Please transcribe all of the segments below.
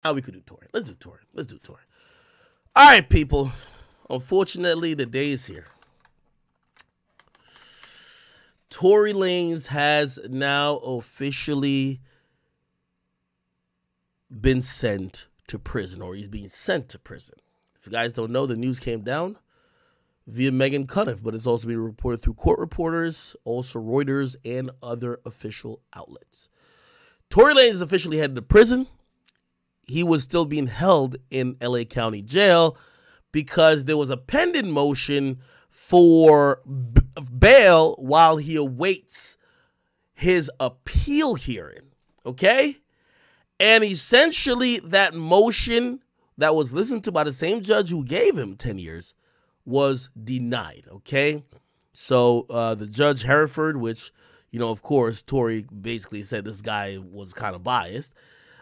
How we could do Tory. Let's do Tory. Let's do Tory. All right, people. Unfortunately, the day is here. Tory Lanez has now officially been sent to prison, or he's being sent to prison. If you guys don't know, the news came down via Meghann Cuniff, but it's also being reported through court reporters, also Reuters, and other official outlets. Tory Lanez is officially headed to prison. He was still being held in LA County Jail because there was a pending motion for bail while he awaits his appeal hearing, okay? And essentially that motion that was listened to by the same judge who gave him 10 years was denied, okay? So the Judge Hereford, which, of course, Tory basically said this guy was kind of biased.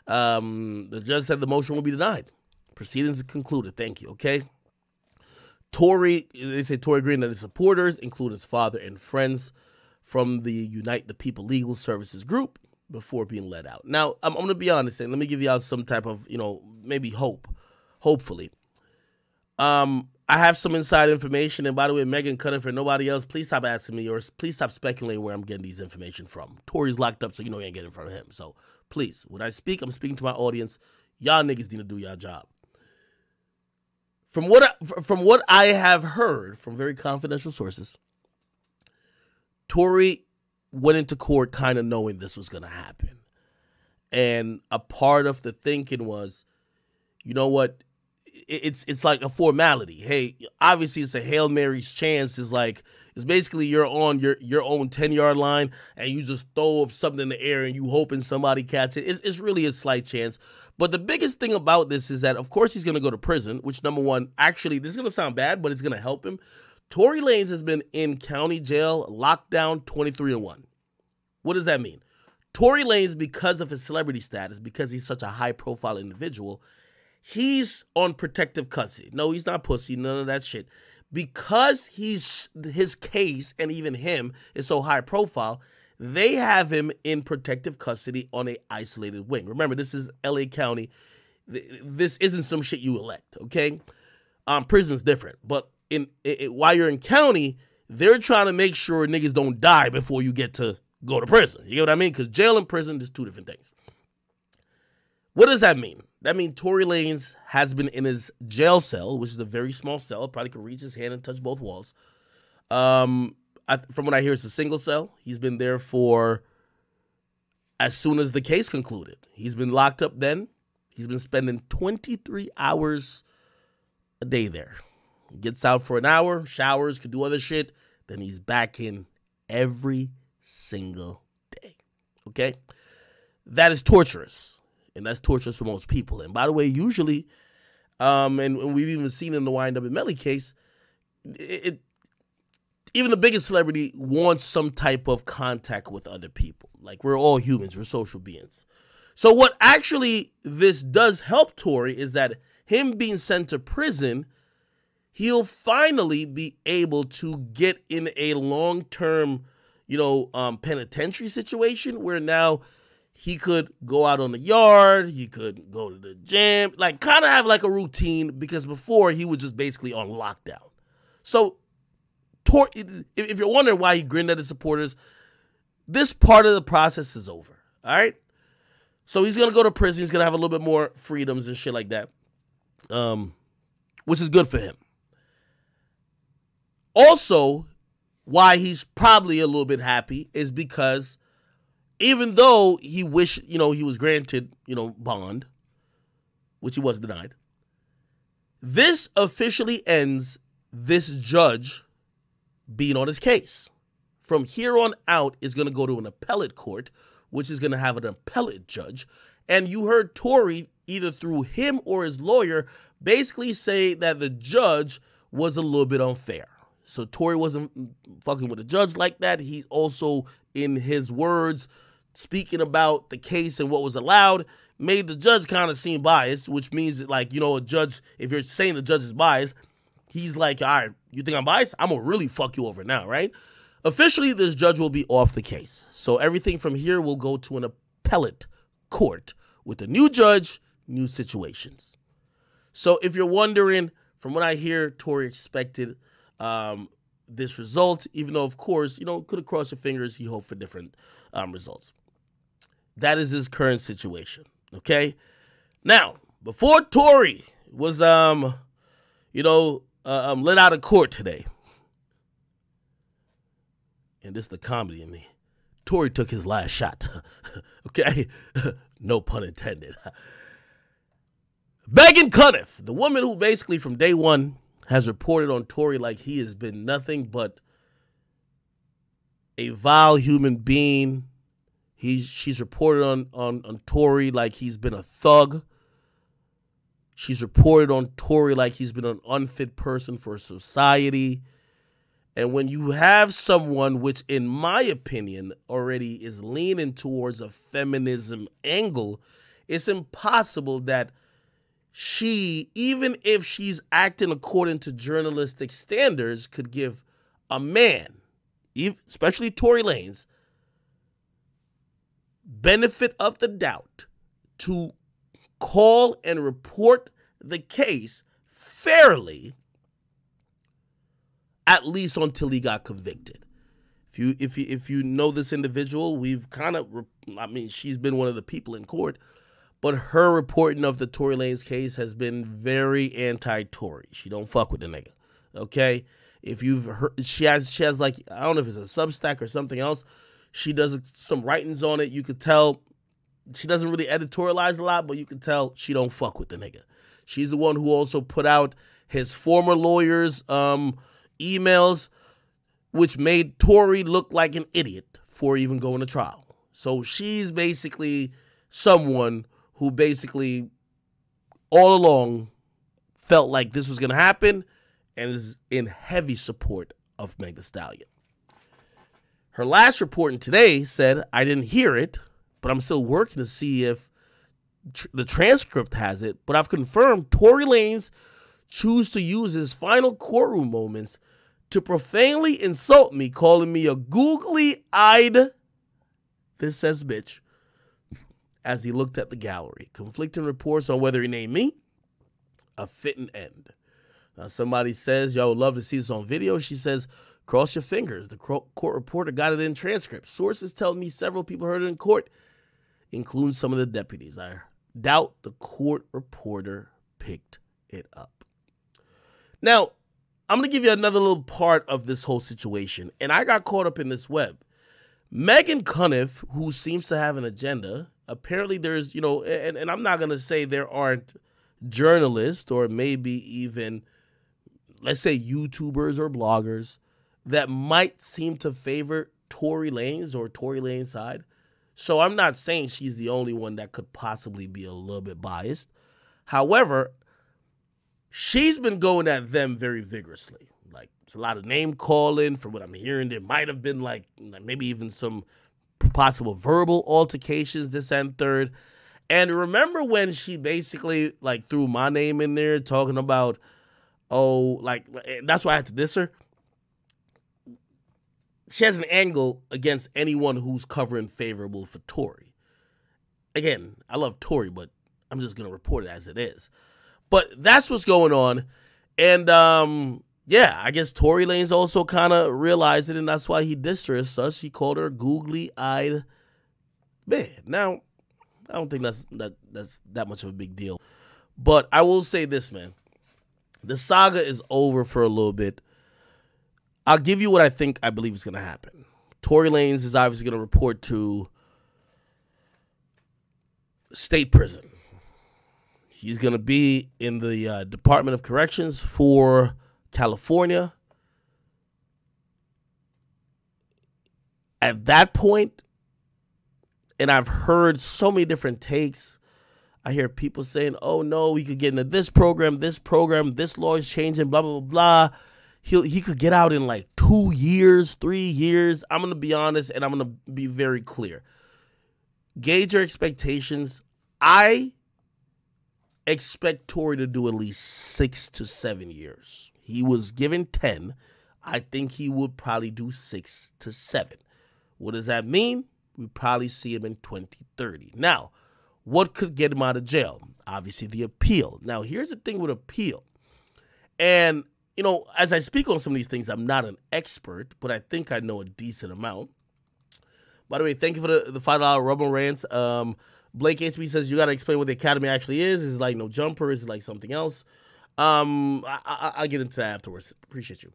The judge said the motion will be denied. Proceedings concluded. Thank you, okay? They say Tory agreed that his supporters, include his father and friends from the Unite the People Legal Services group, before being let out. Now, I'm going to be honest, and let me give y'all some type of, maybe hopefully. I have some inside information, and by the way, Meghann Cuniff and nobody else, please stop asking me, or please stop speculating where I'm getting these information from. Tory's locked up, so you ain't getting it from him. So please, when I speak, I'm speaking to my audience. Y'all niggas need to do your job. From what I have heard from very confidential sources, Tory went into court kind of knowing this was going to happen. And a part of the thinking was, you know what? It's like a formality. Hey, obviously it's a Hail Mary's chance. It's basically you're on your own 10-yard line and you just throw up something in the air and you hoping somebody catch it. It's really a slight chance. But the biggest thing about this is that, of course, he's going to go to prison, which, number one, actually, this is going to sound bad, but it's going to help him. Tory Lanez has been in county jail, lockdown 23-1. What does that mean? Tory Lanez, because of his celebrity status, because he's such a high-profile individual, he's on protective custody. No, he's not pussy, none of that shit. Because his case, and even him, is so high-profile, they have him in protective custody on a isolated wing. Remember, this is LA County. This isn't some shit you elect, okay? Prison's different. But while you're in county, they're trying to make sure niggas don't die before you get to go to prison. You get what I mean? Because jail and prison is two different things. What does that mean? That means Tory Lanez has been in his jail cell, which is a very small cell. Probably could reach his hand and touch both walls. From what I hear, it's a single cell. He's been there for as soon as the case concluded. He's been locked up then. He's been spending 23 hours a day there. He gets out for an hour, showers, could do other shit. Then he's back in every single day. Okay? That is torturous. And that's torturous for most people. And by the way, usually, and we've even seen in the Wind Up and Melly case, even the biggest celebrity wants some type of contact with other people. Like, we're all humans. We're social beings. So what actually this does help Tory is that him being sent to prison, he'll finally be able to get in a long-term, penitentiary situation where now he could go out on the yard, he could go to the gym, like kind of have like a routine, because before he was just basically on lockdown. So if you're wondering why he grinned at his supporters, this part of the process is over, all right? So he's going to go to prison. He's going to have a little bit more freedoms and shit like that, which is good for him. Also, why he's probably a little bit happy is because even though he wished, he was granted, bond, which he was denied, this officially ends this judge being on his case. From here on out, is going to go to an appellate court, which is going to have an appellate judge. And you heard Tory, either through him or his lawyer, basically say that the judge was a little bit unfair. So Tory wasn't fucking with the judge like that. He also, in his words, speaking about the case and what was allowed, made the judge kind of seem biased, which means that, like, a judge, if you're saying the judge is biased, he's like, all right, you think I'm biased? I'm going to really fuck you over now, right? Officially, this judge will be off the case. So everything from here will go to an appellate court with a new judge, new situations. So if you're wondering, from what I hear, Tory expected this result, even though, of course, could have crossed your fingers. He hoped for different results. That is his current situation. Okay. Now, before Tory was, let out of court today, and this is the comedy in me, Tory took his last shot. Okay. No pun intended. Meghann Cuniff, the woman who basically from day one has reported on Tory like he has been nothing but a vile human being. She's reported on Tory like he's been a thug. She's reported on Tory like he's been an unfit person for society. And when you have someone, which in my opinion already is leaning towards a feminism angle, it's impossible that she, even if she's acting according to journalistic standards, could give a man, especially Tory Lanez, benefit of the doubt to call and report the case fairly, at least until he got convicted. If you know this individual, we've she's been one of the people in court, but her reporting of the Tory Lanez case has been very anti-Tory. She don't fuck with the nigga. Okay? If you've heard, she has like, I don't know if it's a Substack or something else. She does some writings on it. You could tell she doesn't really editorialize a lot, but you can tell she don't fuck with the nigga. She's the one who also put out his former lawyer's emails, which made Tory look like an idiot for even going to trial. So she's basically someone who basically all along felt like this was going to happen and is in heavy support of Meg Thee Stallion. Her last reporting today said, I didn't hear it, but I'm still working to see if the transcript has it. But I've confirmed Tory Lanez chose to use his final courtroom moments to profanely insult me, calling me a googly-eyed, this says bitch, as he looked at the gallery. Conflicting reports on whether he named me a fitting end. Now somebody says, y'all would love to see this on video. She says, cross your fingers. The court reporter got it in transcript. Sources tell me several people heard it in court, including some of the deputies. I doubt the court reporter picked it up. Now, I'm going to give you another little part of this whole situation, and I got caught up in this web. Meghann Cuniff, who seems to have an agenda, apparently there's, and I'm not going to say there aren't journalists or maybe even, let's say, YouTubers or bloggers that might seem to favor Tory Lanez or Tory Lanez side. So I'm not saying she's the only one that could possibly be a little bit biased. However, she's been going at them very vigorously. Like, it's a lot of name calling. From what I'm hearing, there might have been like maybe even some possible verbal altercations, this and third. And remember when she basically like threw my name in there talking about, that's why I had to diss her. She has an angle against anyone who's covering favorable for Tory. Again, I love Tory, but I'm just going to report it as it is. But that's what's going on. And, I guess Tory Lanez also kind of realized it, and that's why he dissed her as such. He called her googly-eyed man. Now, I don't think that's that much of a big deal. But I will say this, man. The saga is over for a little bit. I'll give you what I believe is going to happen. Tory Lanez is obviously going to report to state prison. He's going to be in the Department of Corrections for California. At that point, and I've heard so many different takes. I hear people saying, oh, no, he could get into this program, this law is changing, blah, blah, blah, blah. He could get out in like 2 years, 3 years. I'm going to be honest, and I'm going to be very clear. Gauge your expectations. I expect Tory to do at least 6 to 7 years. He was given 10. I think he would probably do 6 to 7. What does that mean? We probably see him in 2030. Now, What could get him out of jail? Obviously, the appeal. Now, here's the thing with appeal. And, you know, as I speak on some of these things, I'm not an expert, but I think I know a decent amount. By the way, thank you for the $5 Rumble Rants. Blake HB says, you got to explain what the Academy actually is. Is it like no jumper? Is it like something else? I'll get into that afterwards. Appreciate you.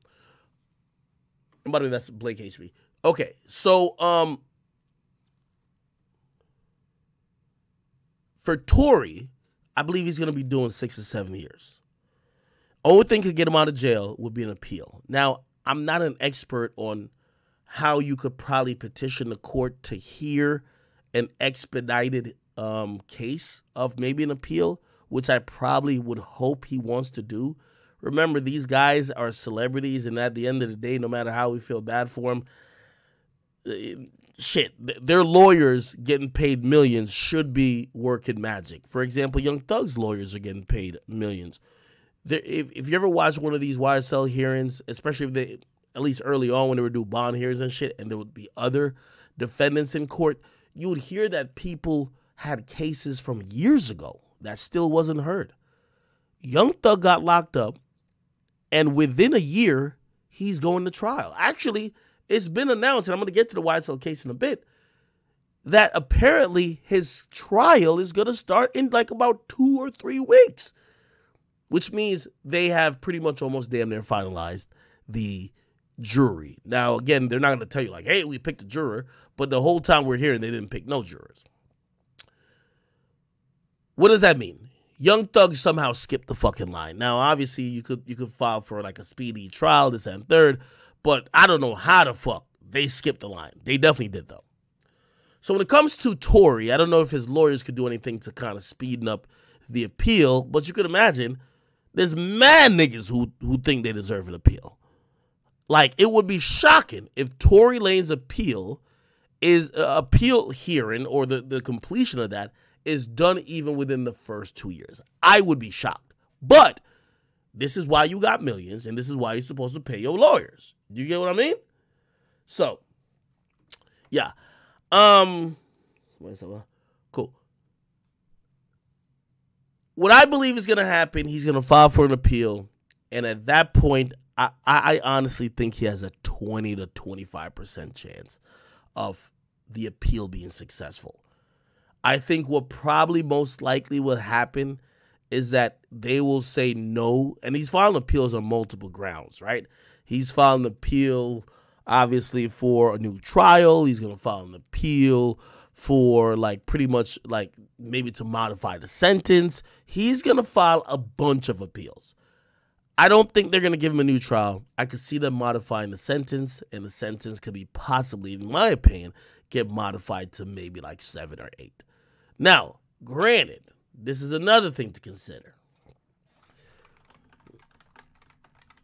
And by the way, that's Blake HB. Okay, so for Tory, I believe he's going to be doing 6 or 7 years. Only thing could get him out of jail would be an appeal. Now, I'm not an expert on how you could probably petition the court to hear an expedited case of maybe an appeal, which I probably would hope he wants to do. Remember, these guys are celebrities, and at the end of the day, no matter how we feel bad for them, their lawyers getting paid millions should be working magic. For example, Young Thug's lawyers are getting paid millions. If you ever watch one of these YSL hearings, especially if they, at least early on when they would do bond hearings and shit, and there would be other defendants in court, you would hear that people had cases from years ago that still wasn't heard. Young Thug got locked up, and within a year, he's going to trial. Actually, it's been announced, and I'm going to get to the YSL case in a bit, that apparently his trial is going to start in like about 2 or 3 weeks, which means they have pretty much almost damn near finalized the jury. Now, again, they're not going to tell you like, hey, we picked a juror, but the whole time we're here, they didn't pick no jurors. What does that mean? Young Thug somehow skipped the fucking line. Now, obviously, you could file for like a speedy trial, this and third, but I don't know how the fuck they skipped the line. They definitely did, though. So when it comes to Tory, I don't know if his lawyers could do anything to kind of speeden up the appeal, but you could imagine there's mad niggas who think they deserve an appeal. Like, it would be shocking if Tory Lanez appeal hearing or the completion of that is done even within the first 2 years. I would be shocked. But this is why you got millions, and this is why you're supposed to pay your lawyers. Do you get what I mean? So, yeah. Cool. What I believe is going to happen, he's going to file for an appeal, and at that point, I honestly think he has a 20 to 25% chance of the appeal being successful. I think what probably most likely will happen is that they will say no, and he's filing appeals on multiple grounds, right? He's filing an appeal, obviously, for a new trial. He's going to file an appeal for, like, pretty much, like, maybe to modify the sentence. He's going to file a bunch of appeals. I don't think they're going to give him a new trial. I could see them modifying the sentence, and the sentence could be possibly, in my opinion, get modified to maybe like 7 or 8. Now, granted, this is another thing to consider.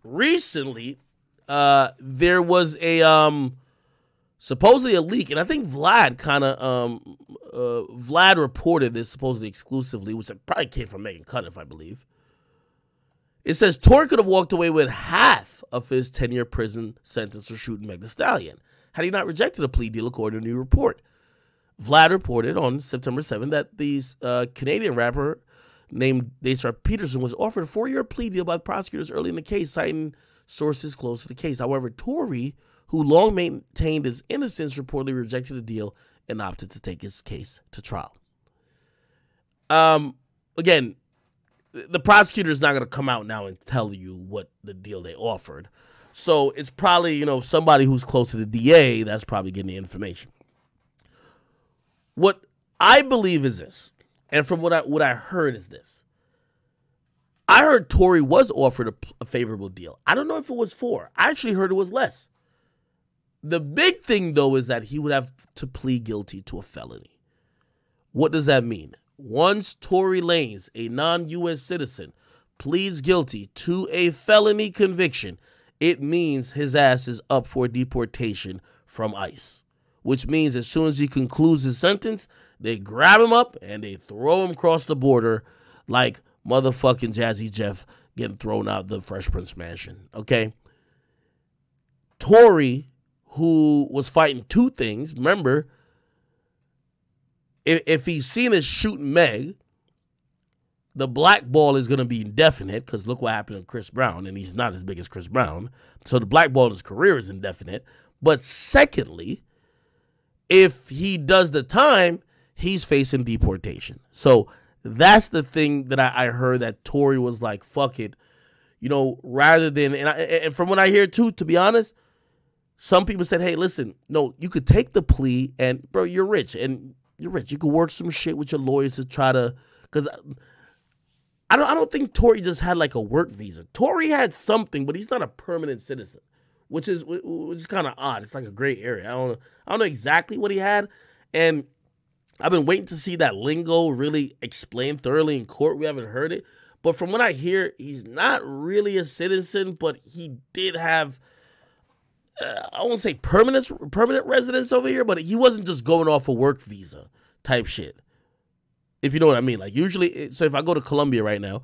Recently, there was a supposedly a leak, and I think Vlad reported this supposedly exclusively, which probably came from Meghann Cuniff, I believe. It says Tory could have walked away with half of his 10-year prison sentence for shooting Meg Thee Stallion had he not rejected a plea deal, according to a new report. Vlad reported on September 7th that the Canadian rapper named Daystar Peterson was offered a 4-year plea deal by the prosecutors early in the case, citing sources close to the case. However, Tory, who long maintained his innocence, reportedly rejected the deal and opted to take his case to trial. Again, the prosecutor is not going to come out now and tell you what the deal they offered. So it's probably, somebody who's close to the DA that's probably getting the information. What I believe is this, and from what I heard is this. I heard Tory was offered a favorable deal. I don't know if it was 4. I actually heard it was less. The big thing, though, is that he would have to plead guilty to a felony. What does that mean? Once Tory Lanez, a non-U.S. citizen, pleads guilty to a felony conviction, it means his ass is up for deportation from ICE. Which means as soon as he concludes his sentence, they grab him up and they throw him across the border like motherfucking Jazzy Jeff getting thrown out the Fresh Prince mansion, okay? Tory, who was fighting 2 things, remember, if he's seen as shooting Meg, the blackball is going to be indefinite because look what happened to Chris Brown, and he's not as big as Chris Brown. So the blackball in his career is indefinite. But secondly, if he does the time, he's facing deportation. So that's the thing that I heard that Tory was like, fuck it. Rather than, and from what I hear too, to be honest, some people said, hey, listen, no, you could take the plea and, bro, you're rich. And you're rich. You could work some shit with your lawyers to try to, because I don't think Tory just had like a work visa. Tory had something, but he's not a permanent citizen, which is kind of odd. It's like a gray area. I don't know exactly what he had, and I've been waiting to see that lingo really explained thoroughly in court. We haven't heard it, but from what I hear, he's not really a citizen, but he did have, I won't say permanent residence over here, but he wasn't just going off a work visa type shit. If you know what I mean. Like usually, so if I go to Colombia right now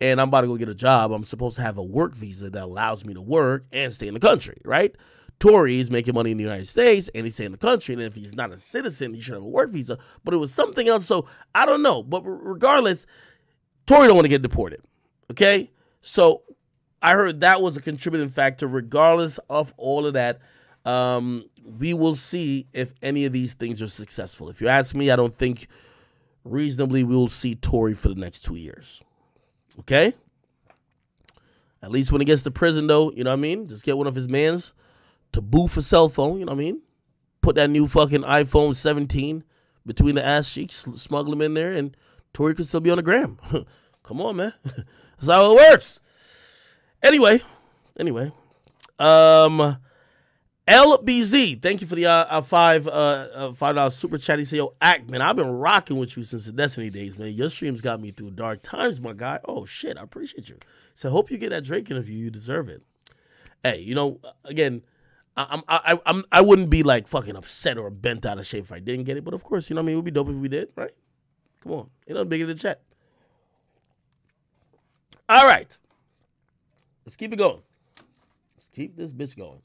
and I'm about to go get a job, I'm supposed to have a work visa that allows me to work and stay in the country, right? Tory is making money in the United States and he's staying in the country. And if he's not a citizen, he should have a work visa. But it was something else. So I don't know. But regardless, Tory don't want to get deported. Okay? So I heard that was a contributing factor. Regardless of all of that, we will see if any of these things are successful. If you ask me, I don't think reasonably we will see Tory for the next 2 years. Okay? At least when he gets to prison, though, you know what I mean? Just get one of his mans to boof a cell phone, you know what I mean? Put that new fucking iPhone 17 between the ass cheeks, smuggle him in there, and Tory could still be on the gram. Come on, man. That's how it works. Anyway. LBZ, thank you for the $5 super chat. He said, yo, Act, man, I've been rocking with you since the Destiny days, man. Your streams got me through dark times, my guy. Oh, shit, I appreciate you. So hope you get that Drake interview. You deserve it. Hey, again, I wouldn't be, like, fucking upset or bent out of shape if I didn't get it. But, of course, it would be dope if we did, right? Come on. Ain't nothing bigger than the chat. All right. Let's keep it going. Let's keep this bitch going.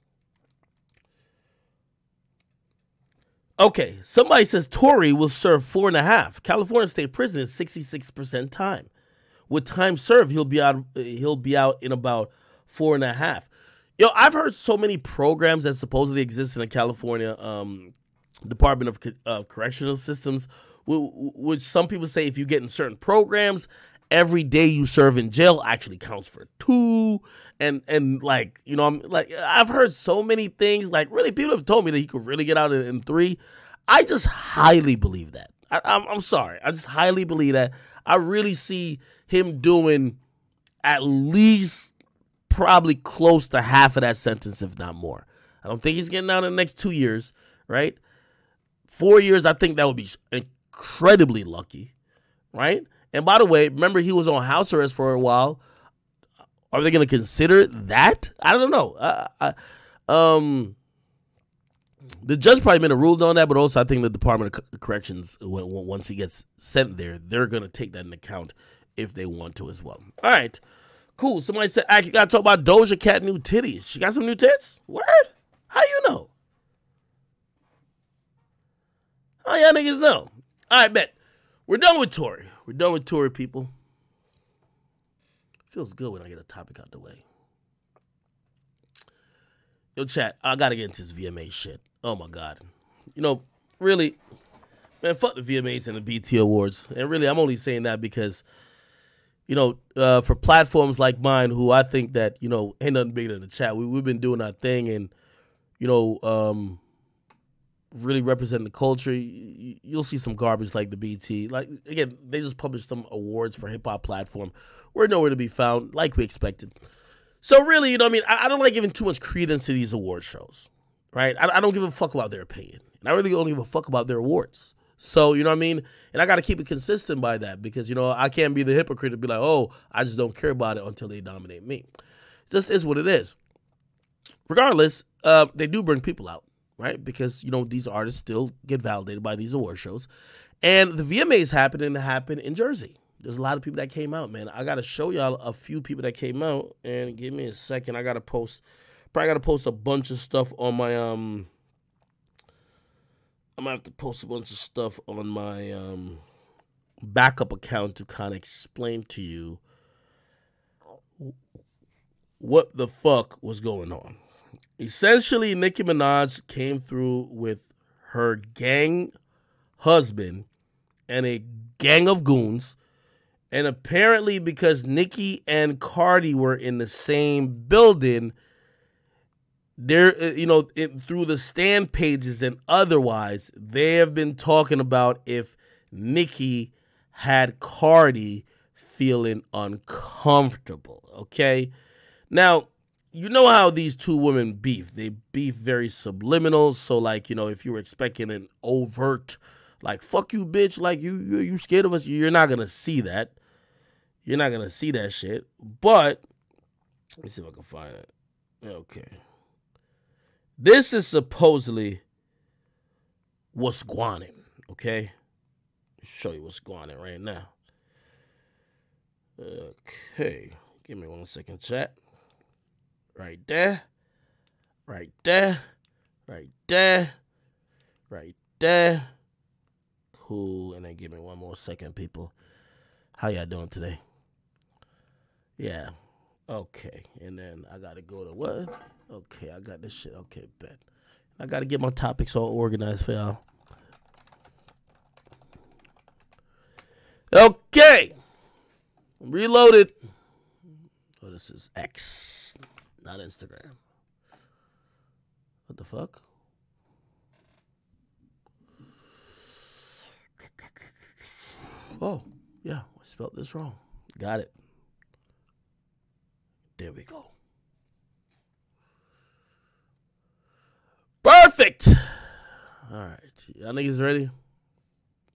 Okay, somebody says Tory will serve 4.5. California State Prison is 66% time. With time served, he'll be out in about 4.5. I've heard so many programs that supposedly exist in the California Department of Correctional Systems, which some people say if you get in certain programs, every day you serve in jail actually counts for 2. And like, I've heard so many things. Like, really, people have told me that he could really get out in 3. I just highly believe that. I'm sorry. I just highly believe that. I really see him doing at least probably close to half of that sentence, if not more. I don't think he's getting out in the next 2 years, right? 4 years, I think that would be incredibly lucky, right? And by the way, remember he was on house arrest for a while. Are they going to consider that? I don't know. The judge probably made a rule on that, but also I think the Department of Corrections, once he gets sent there, they're going to take that into account if they want to as well. All right, cool. Somebody said, you got to talk about Doja Cat new titties. She got some new tits? Word? How you know? How y'all niggas know? All right, bet. We're done with Tory. We're done with Tory, people. Feels good when I get a topic out the way. Yo, chat, I got to get into this VMA shit. Oh, my God. Really, man, fuck the VMAs and the BT Awards. And really, I'm only saying that because, for platforms like mine, who I think that, ain't nothing bigger than the chat. We've been doing our thing and, really representing the culture. You'll see some garbage like the BT. Like, again, they just published some awards for hip-hop platform. We're nowhere to be found, like we expected. So really, I don't like giving too much credence to these award shows, right? I don't give a fuck about their opinion. And I really don't give a fuck about their awards. So, you know what I mean? And I got to keep it consistent by that because, I can't be the hypocrite and be like, oh, I just don't care about it until they nominate me. It just is what it is. Regardless, they do bring people out, right? Because, these artists still get validated by these award shows. And the VMAs happen in Jersey. There's a lot of people that came out, man. I got to show y'all a few people that came out. And give me a second. I got to post a bunch of stuff on I'm gonna have to post a bunch of stuff on my backup account to kind of explain to you what the fuck was going on. Essentially, Nicki Minaj came through with her gang husband and a gang of goons. And apparently, because Nicki and Cardi were in the same building, they're, through the stand pages and otherwise, they have been talking about if Nicki had Cardi feeling uncomfortable. Okay. Now, you know how these two women beef. They beef very subliminal. So, like, if you were expecting an overt, like, fuck you, bitch, like, you scared of us, you're not going to see that. You're not going to see that shit. But, let me see if I can find it. Okay. This is supposedly what's going on, okay? I'll show you what's going on right now. Okay. Give me 1 second, chat. Right there. Right there. Right there. Right there. Cool. And then give me 1 more second, people. How y'all doing today? Yeah. Okay. And then I got to go to what? Okay. I got this shit. Okay, bet. I got to get my topics all organized for y'all. Okay. I'm reloaded. Oh, this is X, not Instagram. What the fuck? Oh, yeah. I spelled this wrong. Got it. There we go. Perfect. All right. Y'all niggas ready?